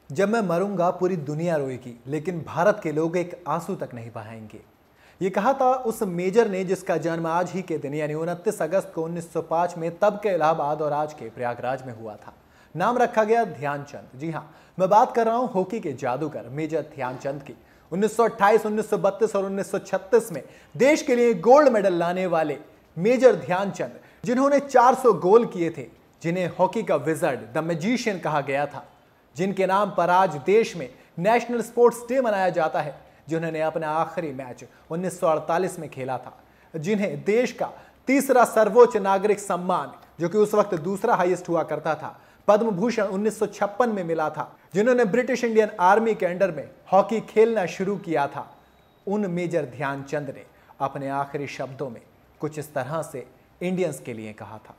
जब मैं मरूंगा पूरी दुनिया रोएगी, लेकिन भारत के लोग एक आंसू तक नहीं बहाएंगे। ये कहा था उस मेजर ने जिसका जन्म आज ही के दिन यानी 29 अगस्त को 1905 में तब के इलाहाबाद और आज के प्रयागराज में हुआ था। नाम रखा गया ध्यानचंद। जी हाँ, मैं बात कर रहा हूं हॉकी के जादूगर मेजर ध्यानचंद की। 1928, 1932 और 1936 में देश के लिए गोल्ड मेडल लाने वाले मेजर ध्यानचंद, जिन्होंने 400 गोल किए थे, जिन्हें हॉकी का विजर्ड, द मैजिशियन कहा गया था, जिनके नाम पर आज देश में नेशनल स्पोर्ट्स डे मनाया जाता है, जिन्होंने अपना आखिरी मैच 1948 में खेला था, जिन्हें देश का तीसरा सर्वोच्च नागरिक सम्मान, जो कि उस वक्त दूसरा हाईएस्ट हुआ करता था, पद्म भूषण 1956 में मिला था, जिन्होंने ब्रिटिश इंडियन आर्मी के अंडर में हॉकी खेलना शुरू किया था, उन मेजर ध्यानचंद ने अपने आखिरी शब्दों में कुछ इस तरह से इंडियंस के लिए कहा था।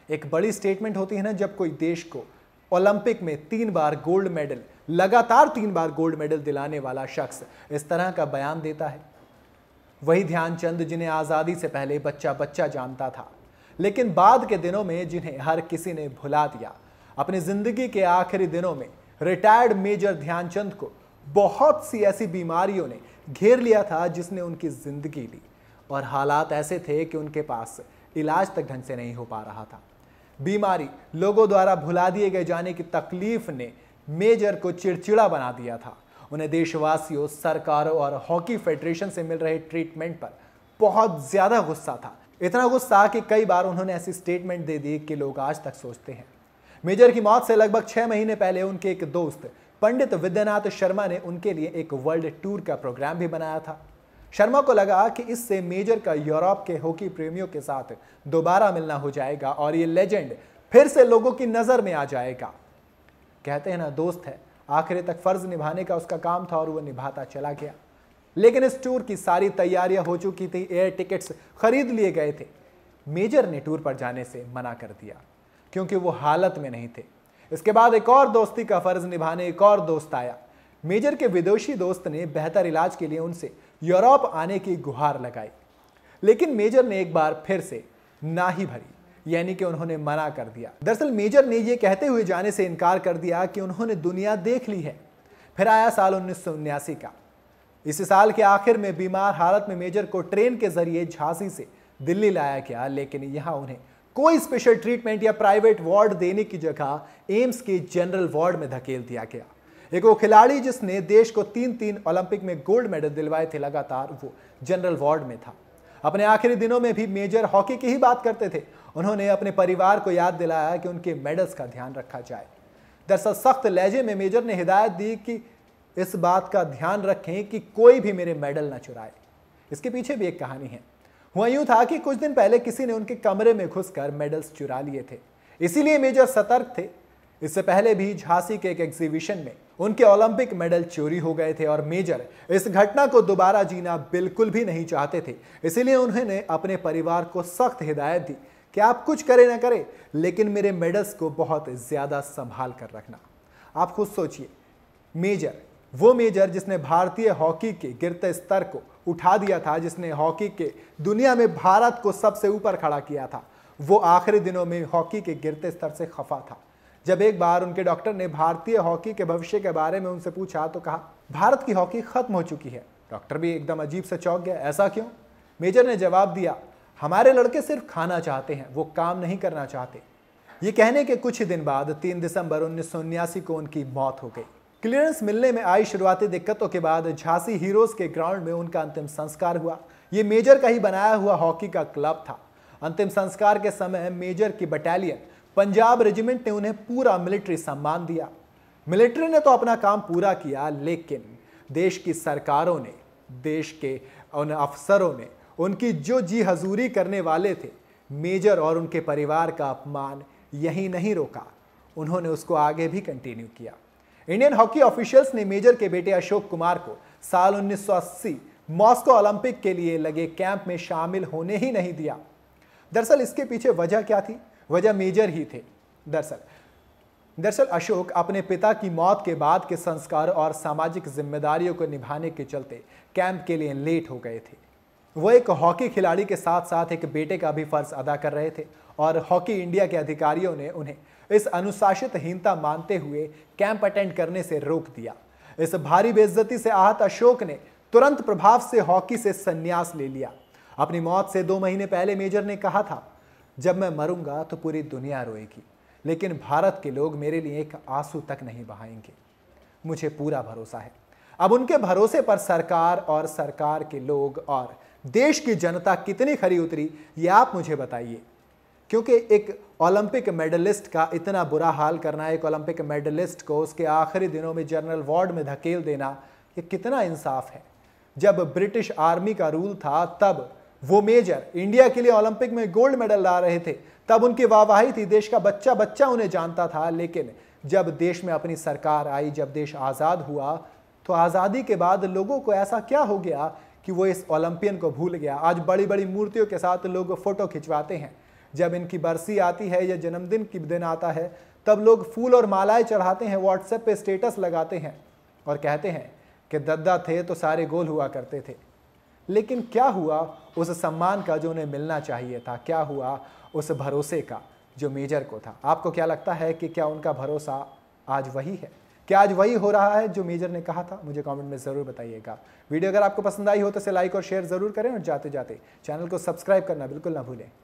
एक बड़ी स्टेटमेंट होती है ना, जब कोई देश को ओलंपिक में 3 बार गोल्ड मेडल, लगातार 3 बार गोल्ड मेडल दिलाने वाला शख्स इस तरह का बयान देता है। वही ध्यानचंद जिन्हें आज़ादी से पहले बच्चा बच्चा जानता था, लेकिन बाद के दिनों में जिन्हें हर किसी ने भुला दिया। अपनी जिंदगी के आखिरी दिनों में रिटायर्ड मेजर ध्यानचंद को बहुत सी ऐसी बीमारियों ने घेर लिया था जिसने उनकी जिंदगी ली, और हालात ऐसे थे कि उनके पास इलाज तक ढंग से नहीं हो पा रहा था। बीमारी, लोगों द्वारा भुला दिए गए जाने की तकलीफ ने मेजर को चिड़चिड़ा बना दिया था। उन्हें देशवासियों, सरकारों और हॉकी फेडरेशन से मिल रहे ट्रीटमेंट पर बहुत ज्यादा गुस्सा था। इतना गुस्सा कि कई बार उन्होंने ऐसी स्टेटमेंट दे दी कि लोग आज तक सोचते हैं। मेजर की मौत से लगभग 6 महीने पहले उनके एक दोस्त पंडित विद्यानाथ शर्मा ने उनके लिए एक वर्ल्ड टूर का प्रोग्राम भी बनाया था। शर्मा को लगा कि इससे मेजर का यूरोप के हॉकी प्रेमियों के साथ दोबारा मिलना हो जाएगा और ये लेजेंड फिर से लोगों की नजर में आ जाएगा। कहते हैं ना, दोस्त है, आखिर तक फर्ज निभाने का उसका काम था और वो निभाता चला गया। लेकिन इस टूर की सारी तैयारियां हो चुकी थी, एयर टिकट्स खरीद लिए गए थे। मेजर ने टूर पर जाने से मना कर दिया क्योंकि वो हालत में नहीं थे। इसके बाद एक और दोस्ती का फर्ज निभाने एक और दोस्त आया। मेजर के विदेशी दोस्त ने बेहतर इलाज के लिए उनसे यूरोप आने की गुहार लगाई, लेकिन मेजर ने एक बार फिर से ना ही भरी, यानी कि उन्होंने मना कर दिया। दरअसल मेजर ने यह कहते हुए जाने से इनकार कर दिया कि उन्होंने दुनिया देख ली है। फिर आया साल 1979 का। इसी साल के आखिर में बीमार हालत में मेजर को ट्रेन के जरिए झांसी से दिल्ली लाया गया, लेकिन यहां उन्हें कोई स्पेशल ट्रीटमेंट या प्राइवेट वार्ड देने की जगह एम्स के जनरल वार्ड में धकेल दिया गया। एक वो खिलाड़ी जिसने देश को 3 ओलंपिक में गोल्ड मेडल दिलवाए थे लगातार, वो जनरल वार्ड में था। अपने आखिरी दिनों में भी मेजर हॉकी की ही बात करते थे। उन्होंने अपने परिवार को याद दिलाया कि उनके मेडल्स का ध्यान रखा जाए। दरअसल सख्त लहजे में मेजर ने हिदायत दी कि इस बात का ध्यान रखें कि कोई भी मेरे मेडल न चुराए। इसके पीछे भी एक कहानी है। हुआ यूं था कि कुछ दिन पहले किसी ने उनके कमरे में घुसकर मेडल्स चुरा लिए थे, इसीलिए मेजर सतर्क थे। इससे पहले भी झांसी के एक एग्जीबिशन में उनके ओलंपिक मेडल चोरी हो गए थे और मेजर इस घटना को दोबारा जीना बिल्कुल भी नहीं चाहते थे। इसीलिए उन्होंने अपने परिवार को सख्त हिदायत दी कि आप कुछ करें ना करें, लेकिन मेरे मेडल्स को बहुत ज्यादा संभाल कर रखना। आप खुद सोचिए, मेजर, वो मेजर जिसने भारतीय हॉकी के गिरते स्तर को उठा दिया था, जिसने हॉकी के दुनिया में भारत को सबसे ऊपर खड़ा किया था, वो आखिरी दिनों में हॉकी के गिरते स्तर से खफा था। जब एक बार उनके डॉक्टर ने भारतीय हॉकी के भविष्य के बारे में उनसे पूछा तो कहा, भारत की हॉकी खत्म हो चुकी है। डॉक्टर भी एकदम अजीब से चौंक गया, ऐसा क्यों? मेजर ने जवाब दिया, हमारे लड़के सिर्फ खाना चाहते हैं, वो काम नहीं करना चाहते। ये कहने के कुछ ही दिन बाद 3 दिसंबर 1979 को उनकी मौत हो गई। क्लियरेंस मिलने में आई शुरुआती दिक्कतों के बाद झांसी हीरोज के ग्राउंड में उनका अंतिम संस्कार हुआ। ये मेजर का ही बनाया हुआ हॉकी का क्लब था। अंतिम संस्कार के समय मेजर की बटालियन पंजाब रेजिमेंट ने उन्हें पूरा मिलिट्री सम्मान दिया। मिलिट्री ने तो अपना काम पूरा किया, लेकिन देश की सरकारों ने, देश के उन अफसरों ने उनकी जो जी हजूरी करने वाले थे, मेजर और उनके परिवार का अपमान यही नहीं रोका, उन्होंने उसको आगे भी कंटिन्यू किया। इंडियन हॉकी ऑफिशियल्स ने मेजर के बेटे अशोक कुमार को साल 1980 मॉस्को ओलंपिक के लिए लगे कैंप में शामिल होने ही नहीं दिया। दरअसल इसके पीछे वजह क्या थी? वजह मेजर ही थे। दरअसल अशोक अपने पिता की मौत के बाद के संस्कार और सामाजिक जिम्मेदारियों को निभाने के चलते कैंप के लिए लेट हो गए थे। वो एक हॉकी खिलाड़ी के साथ साथ एक बेटे का भी फर्ज अदा कर रहे थे और हॉकी इंडिया के अधिकारियों ने उन्हें इस अनुशासितहीनता मानते हुए कैंप अटेंड करने से रोक दिया। इस भारी बेइज्जती से आहत अशोक ने तुरंत प्रभाव से हॉकी से संन्यास ले लिया। अपनी मौत से 2 महीने पहले मेजर ने कहा था, जब मैं मरूंगा तो पूरी दुनिया रोएगी, लेकिन भारत के लोग मेरे लिए एक आंसू तक नहीं बहाएंगे। मुझे पूरा भरोसा है। अब उनके भरोसे पर सरकार और सरकार के लोग और देश की जनता कितनी खरी उतरी, ये आप मुझे बताइए। क्योंकि एक ओलंपिक मेडलिस्ट का इतना बुरा हाल करना, एक ओलंपिक मेडलिस्ट को उसके आखिरी दिनों में जनरल वार्ड में धकेल देना, ये कितना इंसाफ है। जब ब्रिटिश आर्मी का रूल था तब वो मेजर इंडिया के लिए ओलंपिक में गोल्ड मेडल ला रहे थे, तब उनकी वाहवाही थी, देश का बच्चा बच्चा उन्हें जानता था। लेकिन जब देश में अपनी सरकार आई, जब देश आज़ाद हुआ, तो आज़ादी के बाद लोगों को ऐसा क्या हो गया कि वो इस ओलंपियन को भूल गया। आज बड़ी बड़ी मूर्तियों के साथ लोग फोटो खिंचवाते हैं। जब इनकी बरसी आती है या जन्मदिन की दिन आता है, तब लोग फूल और मालाएं चढ़ाते हैं, व्हाट्सएप पे स्टेटस लगाते हैं और कहते हैं कि दद्दा थे तो सारे गोल हुआ करते थे। लेकिन क्या हुआ उस सम्मान का जो उन्हें मिलना चाहिए था? क्या हुआ उस भरोसे का जो मेजर को था? आपको क्या लगता है कि क्या उनका भरोसा आज वही है? क्या आज वही हो रहा है जो मेजर ने कहा था? मुझे कमेंट में ज़रूर बताइएगा। वीडियो अगर आपको पसंद आई हो तो इसे लाइक और शेयर ज़रूर करें और जाते जाते चैनल को सब्सक्राइब करना बिल्कुल ना भूलें।